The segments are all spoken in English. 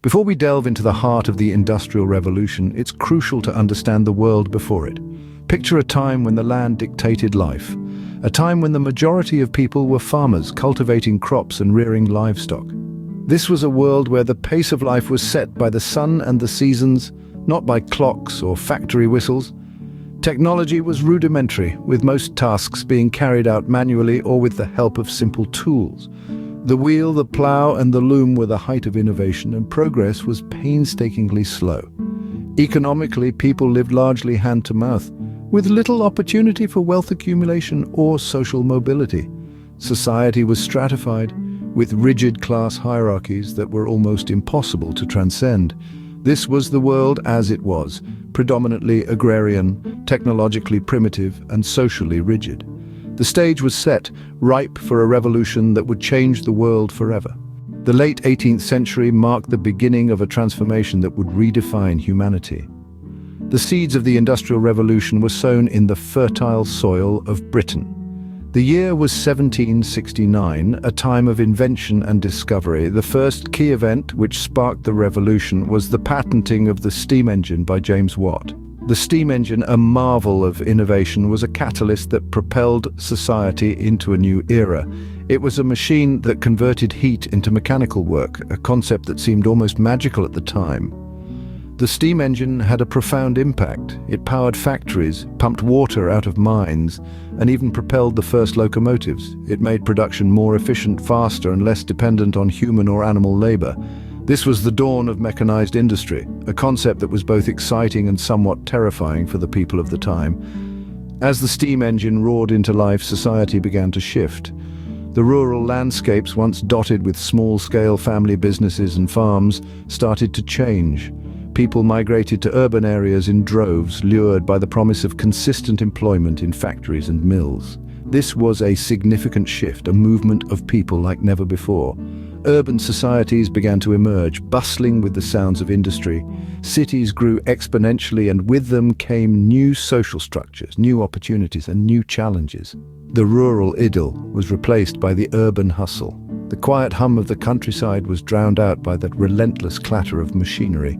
Before we delve into the heart of the Industrial Revolution, it's crucial to understand the world before it. Picture a time when the land dictated life, a time when the majority of people were farmers cultivating crops and rearing livestock. This was a world where the pace of life was set by the sun and the seasons, not by clocks or factory whistles. Technology was rudimentary, with most tasks being carried out manually or with the help of simple tools. The wheel, the plough, and the loom were the height of innovation, and progress was painstakingly slow. Economically, people lived largely hand-to-mouth, with little opportunity for wealth accumulation or social mobility. Society was stratified, with rigid class hierarchies that were almost impossible to transcend. This was the world as it was, predominantly agrarian, technologically primitive, and socially rigid. The stage was set, ripe for a revolution that would change the world forever. The late 18th century marked the beginning of a transformation that would redefine humanity. The seeds of the Industrial Revolution were sown in the fertile soil of Britain. The year was 1769, a time of invention and discovery. The first key event which sparked the revolution was the patenting of the steam engine by James Watt. The steam engine, a marvel of innovation, was a catalyst that propelled society into a new era. It was a machine that converted heat into mechanical work, a concept that seemed almost magical at the time. The steam engine had a profound impact. It powered factories, pumped water out of mines, and even propelled the first locomotives. It made production more efficient, faster, and less dependent on human or animal labor. This was the dawn of mechanized industry, a concept that was both exciting and somewhat terrifying for the people of the time. As the steam engine roared into life, society began to shift. The rural landscapes, once dotted with small-scale family businesses and farms, started to change. People migrated to urban areas in droves, lured by the promise of consistent employment in factories and mills. This was a significant shift, a movement of people like never before. Urban societies began to emerge, bustling with the sounds of industry. Cities grew exponentially, and with them came new social structures, new opportunities, and new challenges. The rural idyll was replaced by the urban hustle. The quiet hum of the countryside was drowned out by the relentless clatter of machinery.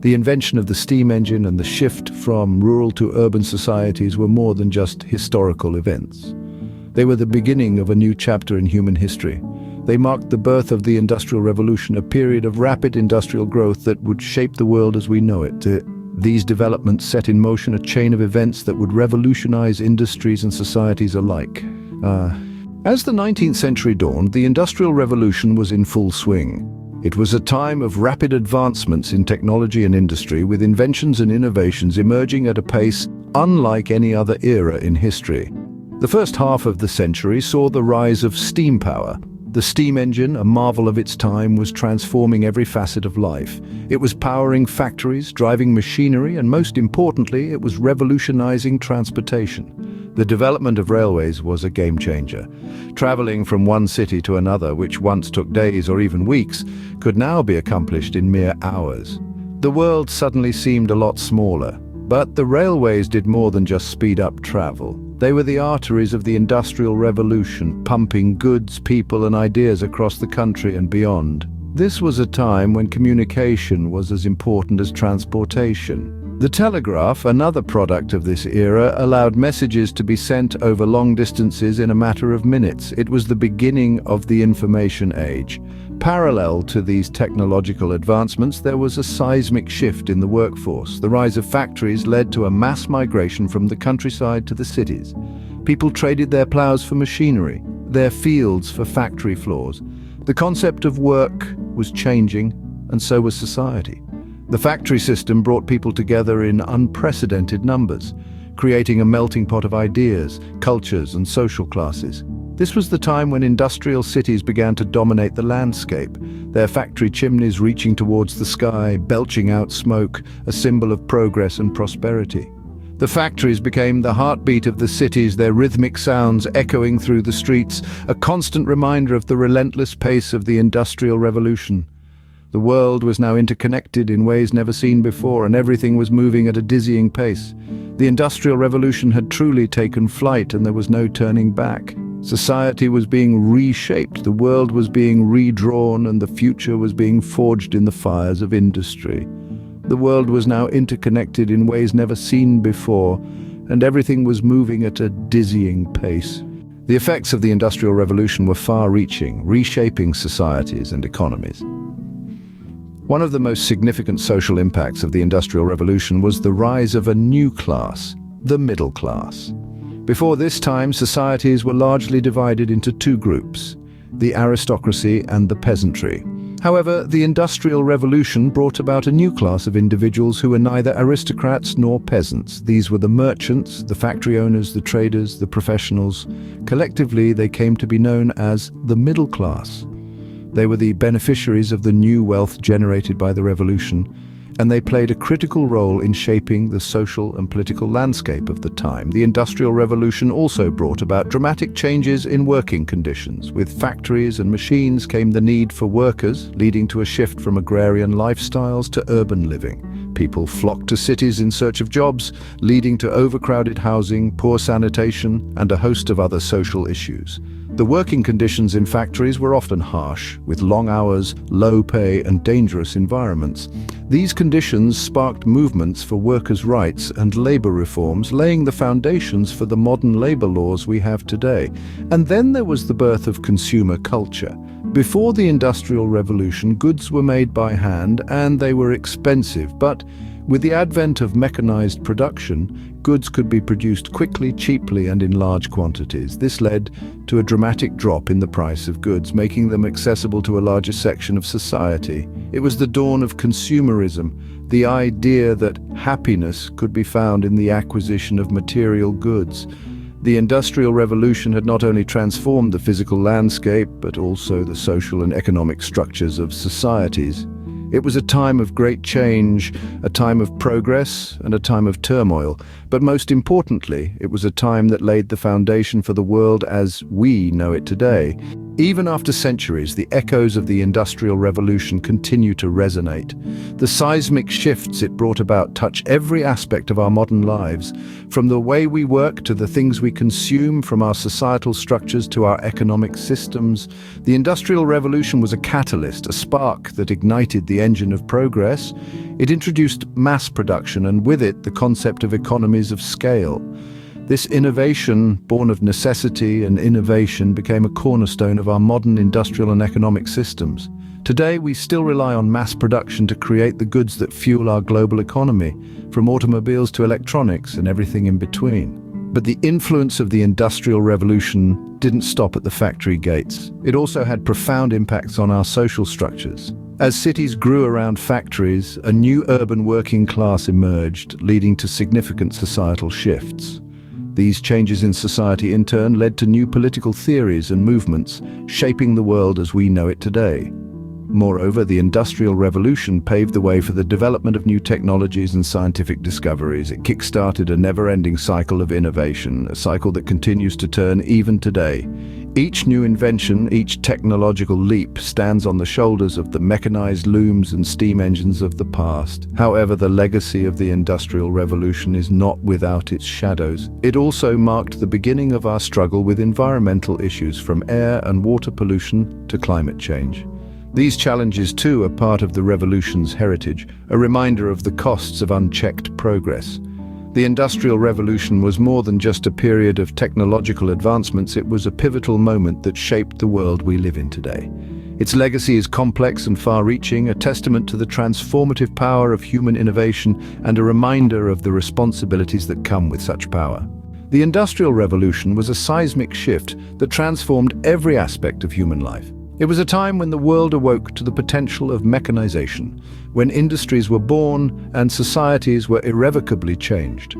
The invention of the steam engine and the shift from rural to urban societies were more than just historical events. They were the beginning of a new chapter in human history. They marked the birth of the Industrial Revolution, a period of rapid industrial growth that would shape the world as we know it. These developments set in motion a chain of events that would revolutionize industries and societies alike. As the 19th century dawned, the Industrial Revolution was in full swing. It was a time of rapid advancements in technology and industry, with inventions and innovations emerging at a pace unlike any other era in history. The first half of the century saw the rise of steam power. The steam engine, a marvel of its time, was transforming every facet of life. It was powering factories, driving machinery, and most importantly, it was revolutionizing transportation. The development of railways was a game changer. Traveling from one city to another, which once took days or even weeks, could now be accomplished in mere hours. The world suddenly seemed a lot smaller, but the railways did more than just speed up travel. They were the arteries of the Industrial Revolution, pumping goods, people, and ideas across the country and beyond. This was a time when communication was as important as transportation. The telegraph, another product of this era, allowed messages to be sent over long distances in a matter of minutes. It was the beginning of the information age. Parallel to these technological advancements, there was a seismic shift in the workforce. The rise of factories led to a mass migration from the countryside to the cities. People traded their plows for machinery, their fields for factory floors. The concept of work was changing, and so was society. The factory system brought people together in unprecedented numbers, creating a melting pot of ideas, cultures, and social classes. This was the time when industrial cities began to dominate the landscape, their factory chimneys reaching towards the sky, belching out smoke, a symbol of progress and prosperity. The factories became the heartbeat of the cities, their rhythmic sounds echoing through the streets, a constant reminder of the relentless pace of the Industrial Revolution. The world was now interconnected in ways never seen before, and everything was moving at a dizzying pace. The Industrial Revolution had truly taken flight, and there was no turning back. Society was being reshaped, the world was being redrawn, and the future was being forged in the fires of industry. The world was now interconnected in ways never seen before, and everything was moving at a dizzying pace. The effects of the Industrial Revolution were far-reaching, reshaping societies and economies. One of the most significant social impacts of the Industrial Revolution was the rise of a new class, the middle class. Before this time, societies were largely divided into two groups, the aristocracy and the peasantry. However, the Industrial Revolution brought about a new class of individuals who were neither aristocrats nor peasants. These were the merchants, the factory owners, the traders, the professionals. Collectively, they came to be known as the middle class. They were the beneficiaries of the new wealth generated by the revolution, and they played a critical role in shaping the social and political landscape of the time. The Industrial Revolution also brought about dramatic changes in working conditions. With factories and machines came the need for workers, leading to a shift from agrarian lifestyles to urban living. People flocked to cities in search of jobs, leading to overcrowded housing, poor sanitation, and a host of other social issues. The working conditions in factories were often harsh, with long hours, low pay, and dangerous environments. These conditions sparked movements for workers' rights and labor reforms, laying the foundations for the modern labor laws we have today. And then there was the birth of consumer culture. Before the Industrial Revolution, goods were made by hand and they were expensive, but with the advent of mechanized production, goods could be produced quickly, cheaply, and in large quantities. This led to a dramatic drop in the price of goods, making them accessible to a larger section of society. It was the dawn of consumerism, the idea that happiness could be found in the acquisition of material goods. The Industrial Revolution had not only transformed the physical landscape, but also the social and economic structures of societies. It was a time of great change, a time of progress, and a time of turmoil. But most importantly, it was a time that laid the foundation for the world as we know it today. Even after centuries, the echoes of the Industrial Revolution continue to resonate. The seismic shifts it brought about touch every aspect of our modern lives, from the way we work to the things we consume, from our societal structures to our economic systems. The Industrial Revolution was a catalyst, a spark that ignited the engine of progress. It introduced mass production, and with it, the concept of economies of scale. This innovation, born of necessity and innovation, became a cornerstone of our modern industrial and economic systems. Today, we still rely on mass production to create the goods that fuel our global economy, from automobiles to electronics and everything in between. But the influence of the Industrial Revolution didn't stop at the factory gates. It also had profound impacts on our social structures. As cities grew around factories, a new urban working class emerged, leading to significant societal shifts. These changes in society in turn led to new political theories and movements, shaping the world as we know it today. Moreover, the Industrial Revolution paved the way for the development of new technologies and scientific discoveries. It kick-started a never-ending cycle of innovation, a cycle that continues to turn even today. Each new invention, each technological leap stands on the shoulders of the mechanized looms and steam engines of the past. However, the legacy of the Industrial Revolution is not without its shadows. It also marked the beginning of our struggle with environmental issues, from air and water pollution to climate change. These challenges too are part of the revolution's heritage, a reminder of the costs of unchecked progress. The Industrial Revolution was more than just a period of technological advancements. It was a pivotal moment that shaped the world we live in today. Its legacy is complex and far-reaching, a testament to the transformative power of human innovation and a reminder of the responsibilities that come with such power. The Industrial Revolution was a seismic shift that transformed every aspect of human life. It was a time when the world awoke to the potential of mechanization, when industries were born and societies were irrevocably changed.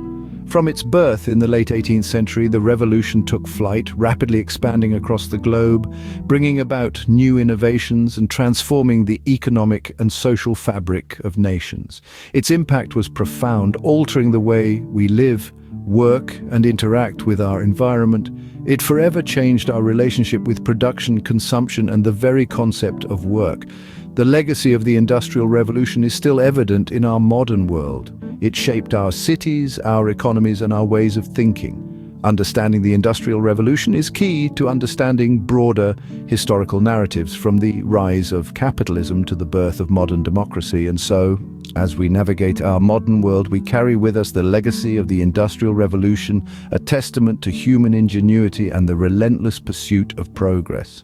From its birth in the late 18th century, the revolution took flight, rapidly expanding across the globe, bringing about new innovations and transforming the economic and social fabric of nations. Its impact was profound, altering the way we live, work, and interact with our environment. It forever changed our relationship with production, consumption, and the very concept of work. The legacy of the Industrial Revolution is still evident in our modern world. It shaped our cities, our economies, and our ways of thinking. Understanding the Industrial Revolution is key to understanding broader historical narratives, from the rise of capitalism to the birth of modern democracy. And so, as we navigate our modern world, we carry with us the legacy of the Industrial Revolution, a testament to human ingenuity and the relentless pursuit of progress.